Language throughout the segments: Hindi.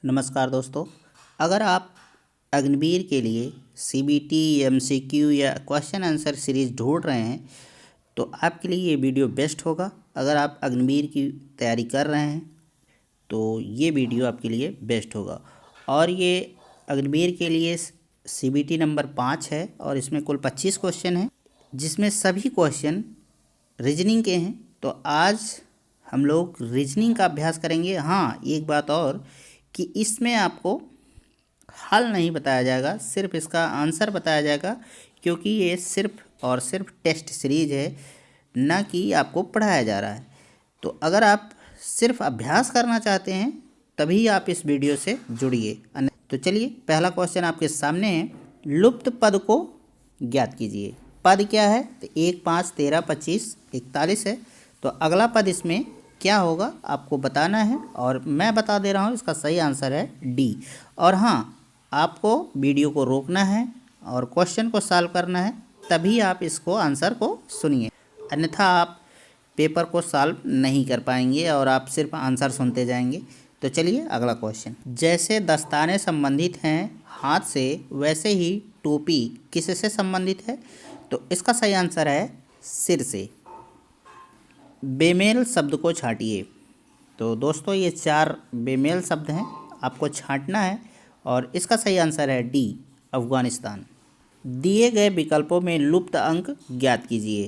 नमस्कार दोस्तों। अगर आप अग्निवीर के लिए सीबीटी, एमसीक्यू या क्वेश्चन आंसर सीरीज़ ढूंढ रहे हैं तो आपके लिए ये वीडियो बेस्ट होगा। अगर आप अग्निवीर की तैयारी कर रहे हैं तो ये वीडियो आपके लिए बेस्ट होगा। और ये अग्निवीर के लिए सीबीटी नंबर 5 है और इसमें कुल 25 क्वेश्चन हैं, जिसमें सभी क्वेश्चन रीजनिंग के हैं। तो आज हम लोग रीजनिंग का अभ्यास करेंगे। हाँ, एक बात और कि इसमें आपको हल नहीं बताया जाएगा, सिर्फ इसका आंसर बताया जाएगा, क्योंकि ये सिर्फ और सिर्फ टेस्ट सीरीज है, ना कि आपको पढ़ाया जा रहा है। तो अगर आप सिर्फ अभ्यास करना चाहते हैं तभी आप इस वीडियो से जुड़िए। तो चलिए, पहला क्वेश्चन आपके सामने है। लुप्त पद को ज्ञात कीजिए। पद क्या है? तो 1, 5, 13, 25, 41 है। तो अगला पद इसमें क्या होगा आपको बताना है, और मैं बता दे रहा हूँ इसका सही आंसर है डी। और हाँ, आपको वीडियो को रोकना है और क्वेश्चन को सॉल्व करना है, तभी आप इसको आंसर को सुनिए, अन्यथा आप पेपर को सॉल्व नहीं कर पाएंगे और आप सिर्फ आंसर सुनते जाएंगे। तो चलिए अगला क्वेश्चन। जैसे दस्ताने संबंधित हैं हाथ से, वैसे ही टोपी किससे संबंधित है? तो इसका सही आंसर है सिर से। बेमेल शब्द को छांटिए। तो दोस्तों, ये 4 बेमेल शब्द हैं, आपको छांटना है और इसका सही आंसर है डी, अफगानिस्तान। दिए गए विकल्पों में लुप्त अंक ज्ञात कीजिए।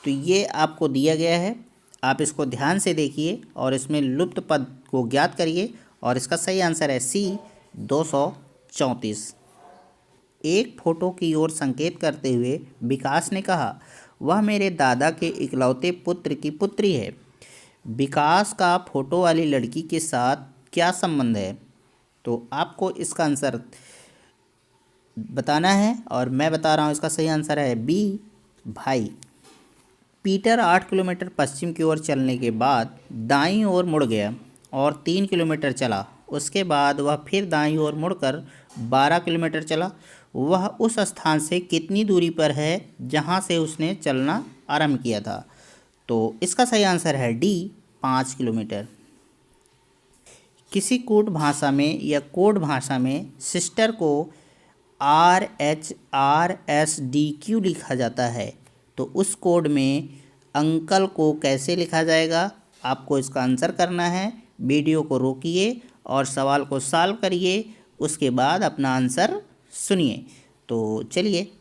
तो ये आपको दिया गया है, आप इसको ध्यान से देखिए और इसमें लुप्त पद को ज्ञात करिए, और इसका सही आंसर है सी, 234। एक फोटो की ओर संकेत करते हुए विकास ने कहा, वह मेरे दादा के इकलौते पुत्र की पुत्री है। विकास का फोटो वाली लड़की के साथ क्या संबंध है? तो आपको इसका आंसर बताना है और मैं बता रहा हूँ, इसका सही आंसर है बी, भाई। पीटर 8 किलोमीटर पश्चिम की ओर चलने के बाद दाईं ओर मुड़ गया और 3 किलोमीटर चला। उसके बाद वह फिर दाईं ओर मुड़कर 12 किलोमीटर चला। वह उस स्थान से कितनी दूरी पर है जहाँ से उसने चलना आरंभ किया था? तो इसका सही आंसर है डी, 5 किलोमीटर। किसी कूट भाषा में या कोड भाषा में सिस्टर को RHRSD क्यों लिखा जाता है? तो उस कोड में अंकल को कैसे लिखा जाएगा? आपको इसका आंसर करना है। वीडियो को रोकिए और सवाल को सॉल्व करिए, उसके बाद अपना आंसर सुनिए। तो चलिए,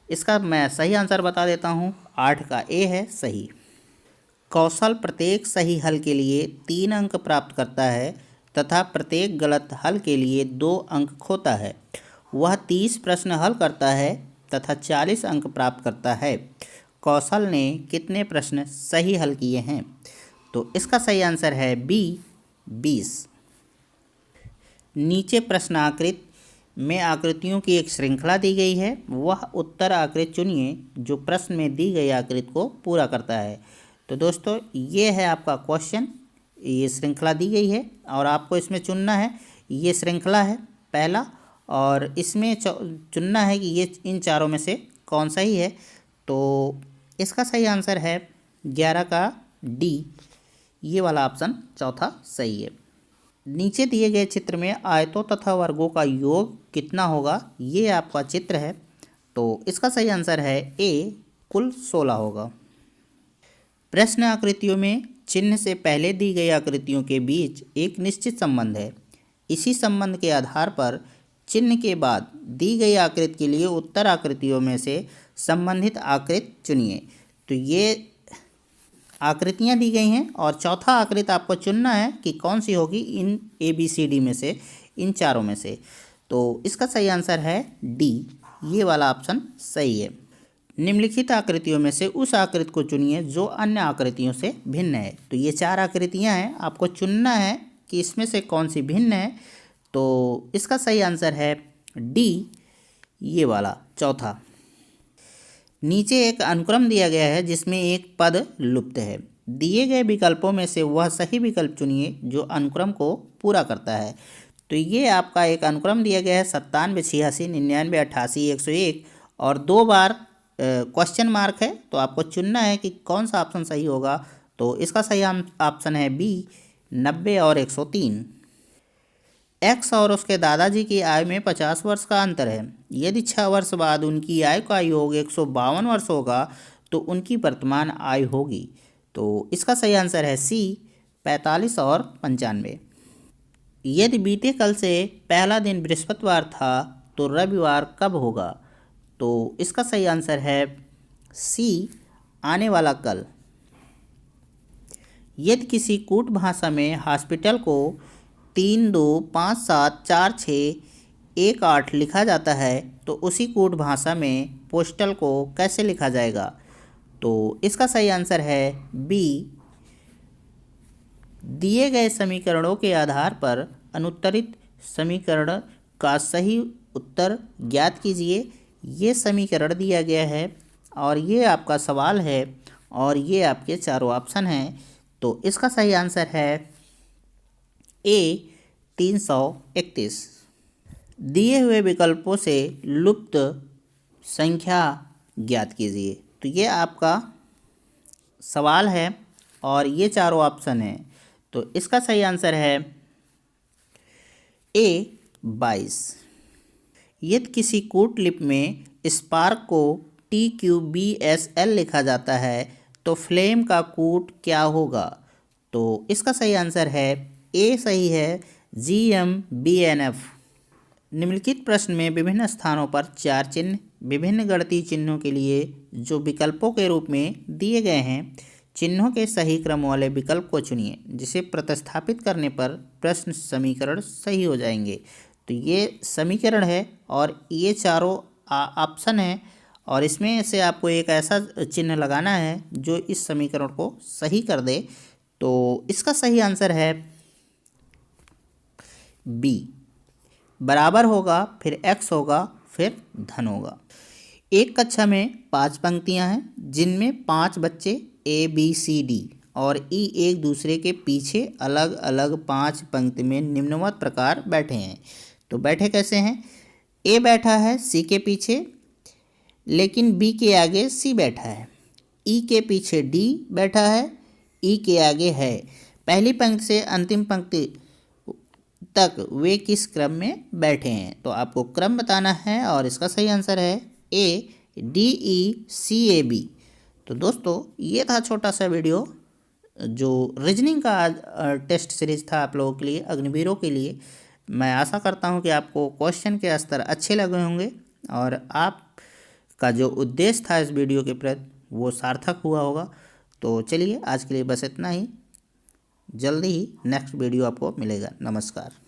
इसका मैं सही आंसर बता देता हूँ। 8 का ए है सही। कौशल प्रत्येक सही हल के लिए 3 अंक प्राप्त करता है तथा प्रत्येक गलत हल के लिए 2 अंक खोता है। वह 30 प्रश्न हल करता है तथा 40 अंक प्राप्त करता है। कौशल ने कितने प्रश्न सही हल किए हैं? तो इसका सही आंसर है बी, 20। नीचे प्रश्नाकृत में आकृतियों की एक श्रृंखला दी गई है। वह उत्तर आकृति चुनिए जो प्रश्न में दी गई आकृति को पूरा करता है। तो दोस्तों, ये है आपका क्वेश्चन। ये श्रृंखला दी गई है और आपको इसमें चुनना है। ये श्रृंखला है पहला, और इसमें चुनना है कि ये इन चारों में से कौन सा ही है। तो इसका सही आंसर है 11 का डी, ये वाला ऑप्शन चौथा सही है। नीचे दिए गए चित्र में आयतों तथा वर्गों का योग कितना होगा? ये आपका चित्र है। तो इसका सही आंसर है ए, कुल 16 होगा। प्रश्न आकृतियों में चिन्ह से पहले दी गई आकृतियों के बीच एक निश्चित संबंध है। इसी संबंध के आधार पर चिन्ह के बाद दी गई आकृति के लिए उत्तर आकृतियों में से संबंधित आकृति चुनिए। तो ये आकृतियाँ दी गई हैं और चौथा आकृति आपको चुनना है कि कौन सी होगी इन ABCD में से, इन चारों में से। तो इसका सही आंसर है डी, ये वाला ऑप्शन सही है। निम्नलिखित आकृतियों में से उस आकृति को चुनिए जो अन्य आकृतियों से भिन्न है। तो ये 4 आकृतियाँ हैं, आपको चुनना है कि इसमें से कौन सी भिन्न है। तो इसका सही आंसर है डी, ये वाला चौथा। नीचे एक अनुक्रम दिया गया है जिसमें एक पद लुप्त है। दिए गए विकल्पों में से वह सही विकल्प चुनिए जो अनुक्रम को पूरा करता है। तो ये आपका एक अनुक्रम दिया गया है 97, 86, 99, 88, 101, और 2 बार क्वेश्चन मार्क है। तो आपको चुनना है कि कौन सा ऑप्शन सही होगा। तो इसका सही ऑप्शन है बी, 90 और 103। एक्स और उसके दादाजी की आयु में 50 वर्ष का अंतर है। यदि 6 वर्ष बाद उनकी आयु का योग 152 वर्ष होगा तो उनकी वर्तमान आयु होगी। तो इसका सही आंसर है सी, 45 और 95। यदि बीते कल से पहला दिन बृहस्पतिवार था तो रविवार कब होगा? तो इसका सही आंसर है सी, आने वाला कल। यदि किसी कूट भाषा में हॉस्पिटल को 3, 2, 5, 7, 4, 6, 1, 8 लिखा जाता है तो उसी कूट भाषा में पोस्टल को कैसे लिखा जाएगा? तो इसका सही आंसर है बी। दिए गए समीकरणों के आधार पर अनुत्तरित समीकरण का सही उत्तर ज्ञात कीजिए। ये समीकरण दिया गया है और ये आपका सवाल है और ये आपके चारों ऑप्शन हैं। तो इसका सही आंसर है ए, 331। दिए हुए विकल्पों से लुप्त संख्या ज्ञात कीजिए। तो ये आपका सवाल है और ये चारों ऑप्शन हैं। तो इसका सही आंसर है ए, 22। यदि किसी कूट लिपि में स्पार्क को TQBSL लिखा जाता है तो फ्लेम का कूट क्या होगा? तो इसका सही आंसर है ए सही है, GMBNF। निम्नलिखित प्रश्न में विभिन्न स्थानों पर 4 चिन्ह विभिन्न गणितीय चिन्हों के लिए जो विकल्पों के रूप में दिए गए हैं, चिन्हों के सही क्रम वाले विकल्प को चुनिए जिसे प्रतिस्थापित करने पर प्रश्न समीकरण सही हो जाएंगे। तो ये समीकरण है और ये चारों ऑप्शन है और इसमें से आपको एक ऐसा चिन्ह लगाना है जो इस समीकरण को सही कर दे। तो इसका सही आंसर है बी, बराबर होगा, फिर x होगा, फिर धन होगा। एक कक्षा में 5 पंक्तियां हैं जिनमें 5 बच्चे ABCD और E एक दूसरे के पीछे अलग अलग 5 पंक्ति में निम्नवत प्रकार बैठे हैं। तो बैठे कैसे हैं? A बैठा है C के पीछे, लेकिन B के आगे C बैठा है। E के पीछे D बैठा है, E के आगे है। पहली पंक्ति से अंतिम पंक्ति तक वे किस क्रम में बैठे हैं? तो आपको क्रम बताना है और इसका सही आंसर है ADECAB। तो दोस्तों ये था छोटा सा वीडियो जो रीजनिंग का टेस्ट सीरीज था आप लोगों के लिए, अग्निवीरों के लिए। मैं आशा करता हूँ कि आपको क्वेश्चन के स्तर अच्छे लगे होंगे और आपका जो उद्देश्य था इस वीडियो के प्रति वो सार्थक हुआ होगा। तो चलिए आज के लिए बस इतना ही। जल्दी ही नेक्स्ट वीडियो आपको मिलेगा। नमस्कार।